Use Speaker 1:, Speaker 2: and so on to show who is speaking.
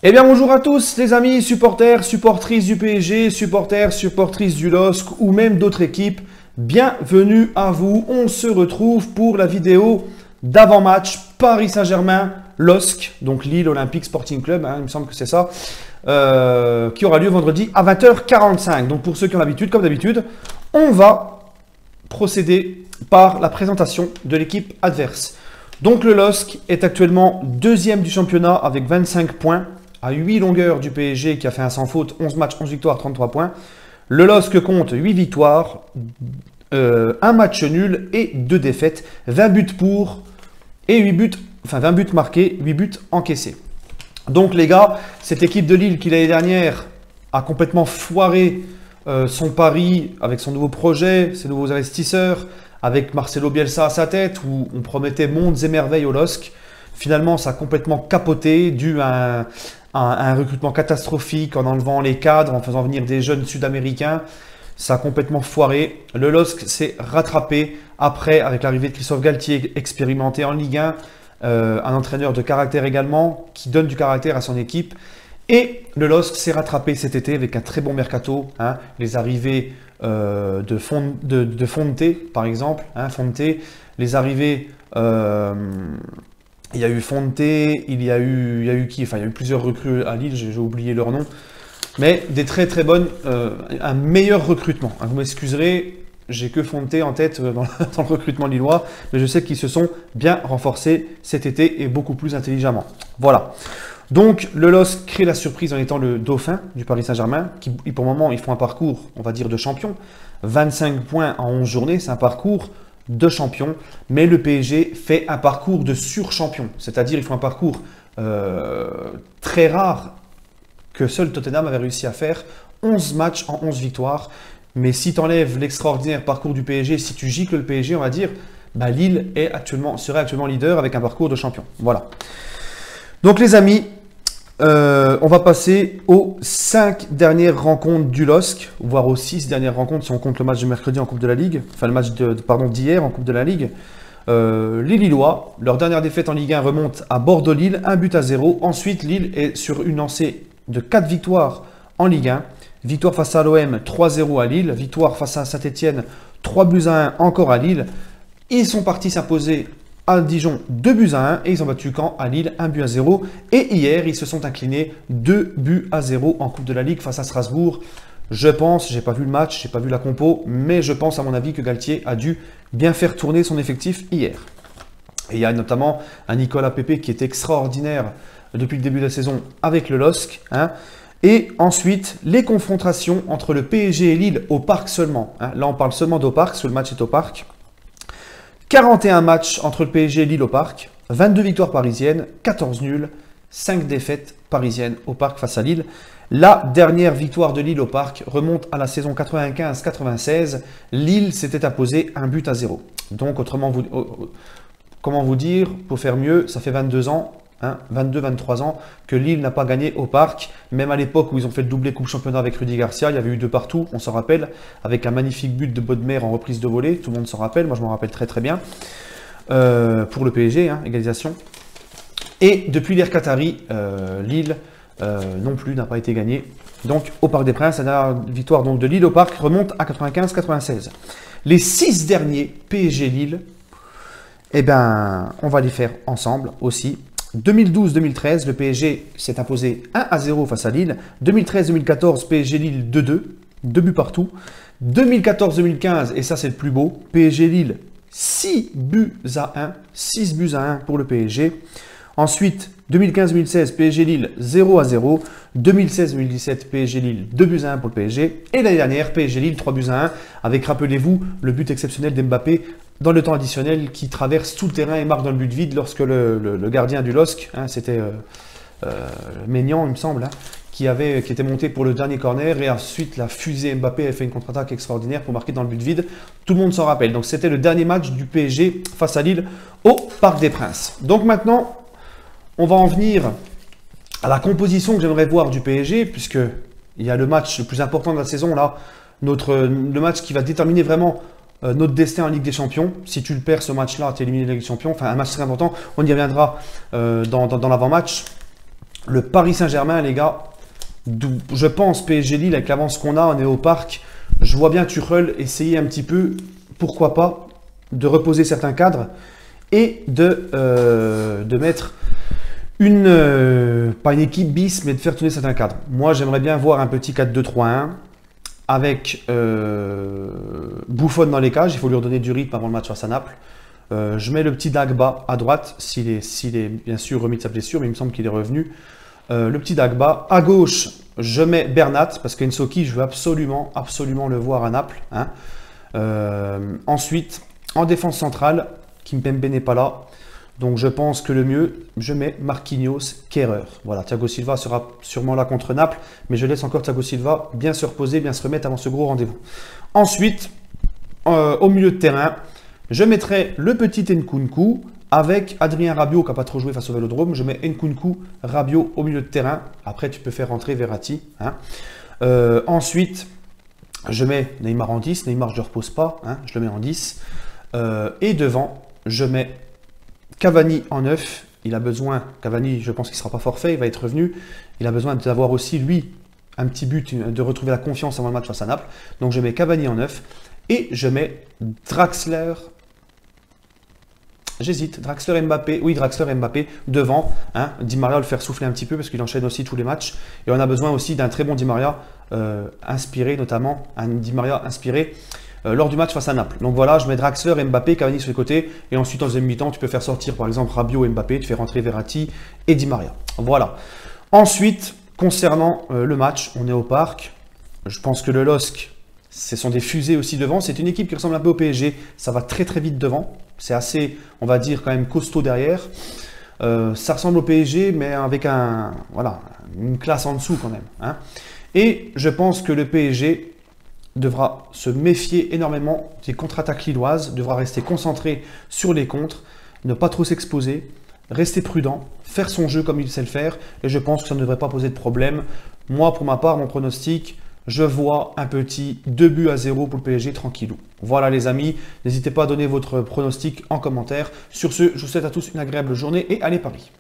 Speaker 1: Eh bien bonjour à tous les amis, supporters, supportrices du PSG, supporters, supportrices du LOSC ou même d'autres équipes. Bienvenue à vous, on se retrouve pour la vidéo d'avant-match Paris Saint-Germain, LOSC, donc Lille Olympique Sporting Club, il me semble que c'est ça, qui aura lieu vendredi à 20h45. Donc pour ceux qui ont l'habitude, comme d'habitude, on va procéder par la présentation de l'équipe adverse. Donc le LOSC est actuellement deuxième du championnat avec 25 points. À 8 longueurs du PSG qui a fait un sans faute, 11 matchs, 11 victoires, 33 points. Le LOSC compte 8 victoires, 1 match nul et 2 défaites, 20 buts pour et 20 buts marqués, 8 buts encaissés. Donc les gars, cette équipe de Lille qui l'année dernière a complètement foiré son pari avec son nouveau projet, ses nouveaux investisseurs, avec Marcelo Bielsa à sa tête où on promettait mondes et merveilles au LOSC. Finalement, ça a complètement capoté dû à un recrutement catastrophique en enlevant les cadres, en faisant venir des jeunes sud-américains. Ça a complètement foiré. Le LOSC s'est rattrapé après avec l'arrivée de Christophe Galtier, expérimenté en Ligue 1, un entraîneur de caractère également, qui donne du caractère à son équipe. Et le LOSC s'est rattrapé cet été avec un très bon mercato. Les arrivées de Fonte, par exemple. Fonte, les arrivées... il y a eu Fonte, il y a eu qui? Enfin, il y a eu plusieurs recrues à Lille, j'ai oublié leur nom. Mais des très très bonnes, un meilleur recrutement. Vous m'excuserez, j'ai que Fonte en tête dans le recrutement lillois, mais je sais qu'ils se sont bien renforcés cet été et beaucoup plus intelligemment. Voilà. Donc le LOSC crée la surprise en étant le dauphin du Paris Saint-Germain, qui pour le moment ils font un parcours, on va dire, de champion. 25 points en 11 journées, c'est un parcours de champion, mais le PSG fait un parcours de sur-champion, c'est-à-dire il faut un parcours très rare que seul Tottenham avait réussi à faire, 11 matchs en 11 victoires, mais si tu enlèves l'extraordinaire parcours du PSG, si tu gicles le PSG, on va dire, Lille serait actuellement leader avec un parcours de champion. Voilà. Donc les amis, on va passer aux 5 dernières rencontres du LOSC, voire aux 6 dernières rencontres si on compte le match de mercredi en Coupe de la Ligue, enfin le match d'hier en Coupe de la Ligue. Les Lillois, leur dernière défaite en Ligue 1 remonte à Bordeaux-Lille, 1-0. Ensuite, Lille est sur une lancée de 4 victoires en Ligue 1. Victoire face à l'OM, 3-0 à Lille. Victoire face à Saint-Etienne, 3-1 encore à Lille. Ils sont partis s'imposer à Dijon 2-1 et ils ont battu Caen à Lille 1-0. Et hier, ils se sont inclinés 2-0 en Coupe de la Ligue face à Strasbourg. Je pense, j'ai pas vu le match, j'ai pas vu la compo, mais je pense à mon avis que Galtier a dû bien faire tourner son effectif hier. Et il y a notamment un Nicolas Pepe qui est extraordinaire depuis le début de la saison avec le LOSC. Et ensuite, les confrontations entre le PSG et Lille au Parc seulement. Là, on parle seulement d'au Parc, parce que le match est au Parc. 41 matchs entre le PSG et Lille au Parc, 22 victoires parisiennes, 14 nuls, 5 défaites parisiennes au Parc face à Lille. La dernière victoire de Lille au Parc remonte à la saison 95-96. Lille s'était imposé 1-0. Donc, comment vous dire, pour faire mieux, ça fait 22 ans, 22-23 ans que Lille n'a pas gagné au Parc. Même à l'époque où ils ont fait le doublé Coupe Championnat avec Rudy Garcia, il y avait eu 2 partout, on s'en rappelle, avec un magnifique but de Bodmer en reprise de volée. Tout le monde s'en rappelle, moi je m'en rappelle très très bien. Pour le PSG, égalisation. Et depuis l'ère Qatari, Lille non plus n'a pas été gagné. Donc au Parc des Princes, la dernière victoire donc, de Lille au Parc remonte à 95-96. Les 6 derniers PSG-Lille, eh ben, on va les faire ensemble aussi. 2012-2013, le PSG s'est imposé 1-0 face à Lille. 2013-2014, PSG-Lille 2-2, 2 buts partout. 2014-2015, et ça c'est le plus beau, PSG-Lille 6 buts à 1, 6 buts à 1 pour le PSG. Ensuite, 2015-2016, PSG-Lille 0-0. 2016-2017, PSG-Lille 2-1 pour le PSG. Et l'année dernière, PSG-Lille 3-1 avec, rappelez-vous, le but exceptionnel d'Mbappé dans le temps additionnel qui traverse tout le terrain et marque dans le but vide lorsque le gardien du LOSC, c'était Maignan, il me semble, qui était monté pour le dernier corner et ensuite la fusée Mbappé a fait une contre-attaque extraordinaire pour marquer dans le but vide. Tout le monde s'en rappelle. Donc c'était le dernier match du PSG face à Lille au Parc des Princes. Donc maintenant, on va en venir à la composition que j'aimerais voir du PSG, puisque il y a le match le plus important de la saison là, le match qui va déterminer vraiment notre destin en Ligue des Champions. Si tu le perds ce match-là, tu es éliminé de la Ligue des Champions. Enfin, un match très important. On y reviendra dans l'avant-match. Le Paris Saint-Germain, les gars, je pense PSG Lille, avec l'avance qu'on a, on est au parc. Je vois bien Tuchel essayer un petit peu, pourquoi pas, de reposer certains cadres et de mettre pas une équipe bis, mais de faire tourner certains cadres. Moi, j'aimerais bien voir un petit 4-2-3-1 avec Buffon dans les cages. Il faut lui redonner du rythme avant le match face à Naples. Je mets le petit Dagba à droite, s'il est bien sûr remis de sa blessure, mais il me semble qu'il est revenu. Le petit Dagba. À gauche, je mets Bernat, parce qu'Ensoki, je veux absolument le voir à Naples. Hein. Ensuite, en défense centrale, Kimpembe n'est pas là. Donc je pense que le mieux, je mets Marquinhos, Kehrer. Voilà, Thiago Silva sera sûrement là contre Naples, mais je laisse encore Thiago Silva bien se reposer, bien se remettre avant ce gros rendez-vous. Ensuite, au milieu de terrain, je mettrai le petit Nkunku avec Adrien Rabiot qui n'a pas trop joué face au Vélodrome. Je mets Nkunku, Rabiot au milieu de terrain. Après, tu peux faire rentrer Verratti. Hein. Ensuite, je mets Neymar en 10. Neymar, je ne le repose pas. Hein, je le mets en 10. Et devant, je mets Cavani en 9. Il a besoin, Cavani, je pense qu'il ne sera pas forfait, il va être revenu. Il a besoin d'avoir aussi, lui, un petit but, de retrouver la confiance avant le match face à Naples. Donc, je mets Cavani en 9. Et je mets Draxler. J'hésite, Draxler Mbappé, oui Draxler Mbappé devant, hein. Di Maria le faire souffler un petit peu parce qu'il enchaîne aussi tous les matchs et on a besoin aussi d'un très bon Di Maria inspiré, notamment un Di Maria inspiré lors du match face à Naples. Donc voilà, je mets Draxler, Mbappé, Cavani sur le côté et ensuite en deuxième mi-temps tu peux faire sortir par exemple Rabiot et Mbappé, tu fais rentrer Verratti et Di Maria. Voilà. Ensuite, concernant le match, on est au parc, je pense que le LOSC, ce sont des fusées aussi devant. C'est une équipe qui ressemble un peu au PSG. Ça va très très vite devant. C'est assez, on va dire, quand même costaud derrière. Ça ressemble au PSG, mais avec une classe en dessous quand même. Hein. Et je pense que le PSG devra se méfier énormément des contre-attaques lilloises, devra rester concentré sur les contres, ne pas trop s'exposer, rester prudent, faire son jeu comme il sait le faire. Et je pense que ça ne devrait pas poser de problème. Moi, pour ma part, mon pronostic... Je vois un petit 2-0 pour le PSG tranquillou. Voilà les amis, n'hésitez pas à donner votre pronostic en commentaire. Sur ce, je vous souhaite à tous une agréable journée et allez Paris.